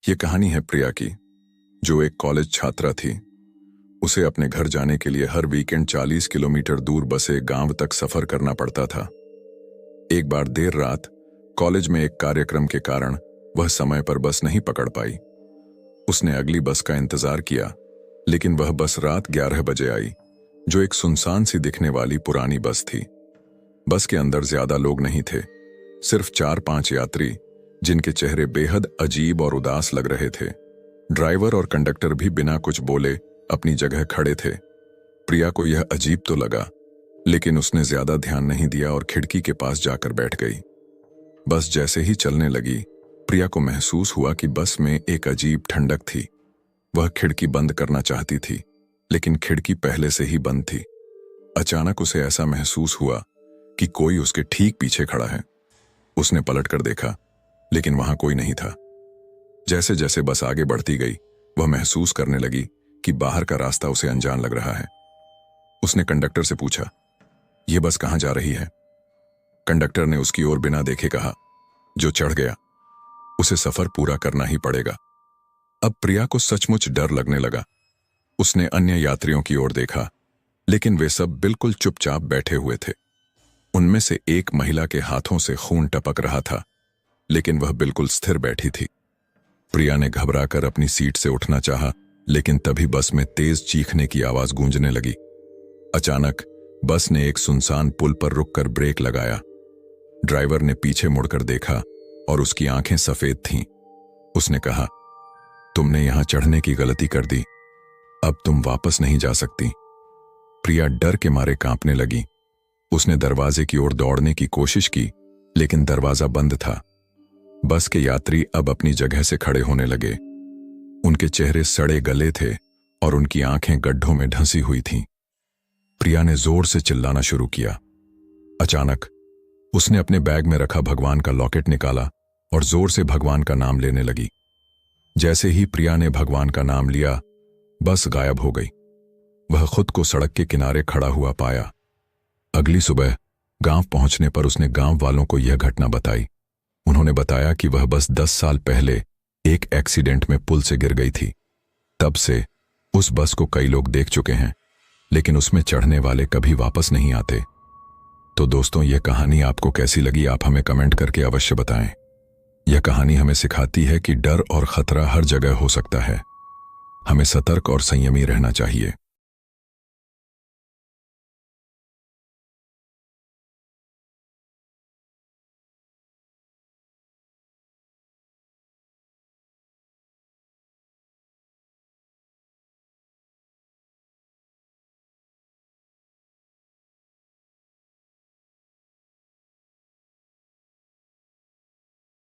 ये कहानी है प्रिया की, जो एक कॉलेज छात्रा थी। उसे अपने घर जाने के लिए हर वीकेंड 40 किलोमीटर दूर बसे गांव तक सफर करना पड़ता था। एक बार देर रात कॉलेज में एक कार्यक्रम के कारण वह समय पर बस नहीं पकड़ पाई। उसने अगली बस का इंतजार किया, लेकिन वह बस रात 11 बजे आई, जो एक सुनसान सी दिखने वाली पुरानी बस थी। बस के अंदर ज्यादा लोग नहीं थे, सिर्फ 4-5 यात्री, जिनके चेहरे बेहद अजीब और उदास लग रहे थे। ड्राइवर और कंडक्टर भी बिना कुछ बोले अपनी जगह खड़े थे। प्रिया को यह अजीब तो लगा, लेकिन उसने ज्यादा ध्यान नहीं दिया और खिड़की के पास जाकर बैठ गई। बस जैसे ही चलने लगी, प्रिया को महसूस हुआ कि बस में एक अजीब ठंडक थी। वह खिड़की बंद करना चाहती थी, लेकिन खिड़की पहले से ही बंद थी। अचानक उसे ऐसा महसूस हुआ कि कोई उसके ठीक पीछे खड़ा है। उसने पलटकर देखा, लेकिन वहां कोई नहीं था। जैसे जैसे बस आगे बढ़ती गई, वह महसूस करने लगी कि बाहर का रास्ता उसे अनजान लग रहा है। उसने कंडक्टर से पूछा, यह बस कहां जा रही है? कंडक्टर ने उसकी ओर बिना देखे कहा, जो चढ़ गया उसे सफर पूरा करना ही पड़ेगा। अब प्रिया को सचमुच डर लगने लगा। उसने अन्य यात्रियों की ओर देखा, लेकिन वे सब बिल्कुल चुपचाप बैठे हुए थे। उनमें से एक महिला के हाथों से खून टपक रहा था, लेकिन वह बिल्कुल स्थिर बैठी थी। प्रिया ने घबराकर अपनी सीट से उठना चाहा, लेकिन तभी बस में तेज चीखने की आवाज गूंजने लगी। अचानक बस ने एक सुनसान पुल पर रुककर ब्रेक लगाया। ड्राइवर ने पीछे मुड़कर देखा और उसकी आंखें सफेद थीं। उसने कहा, तुमने यहां चढ़ने की गलती कर दी, अब तुम वापस नहीं जा सकती। प्रिया डर के मारे कांपने लगी। उसने दरवाजे की ओर दौड़ने की कोशिश की, लेकिन दरवाजा बंद था। बस के यात्री अब अपनी जगह से खड़े होने लगे। उनके चेहरे सड़े गले थे और उनकी आंखें गड्ढों में ढंसी हुई थीं। प्रिया ने जोर से चिल्लाना शुरू किया। अचानक उसने अपने बैग में रखा भगवान का लॉकेट निकाला और जोर से भगवान का नाम लेने लगी। जैसे ही प्रिया ने भगवान का नाम लिया, बस गायब हो गई। वह खुद को सड़क के किनारे खड़ा हुआ पाया। अगली सुबह गांव पहुंचने पर उसने गांव वालों को यह घटना बताई। उन्होंने बताया कि वह बस 10 साल पहले एक एक्सीडेंट में पुल से गिर गई थी। तब से उस बस को कई लोग देख चुके हैं, लेकिन उसमें चढ़ने वाले कभी वापस नहीं आते। तो दोस्तों, यह कहानी आपको कैसी लगी, आप हमें कमेंट करके अवश्य बताएं। यह कहानी हमें सिखाती है कि डर और खतरा हर जगह हो सकता है। हमें सतर्क और संयमी रहना चाहिए।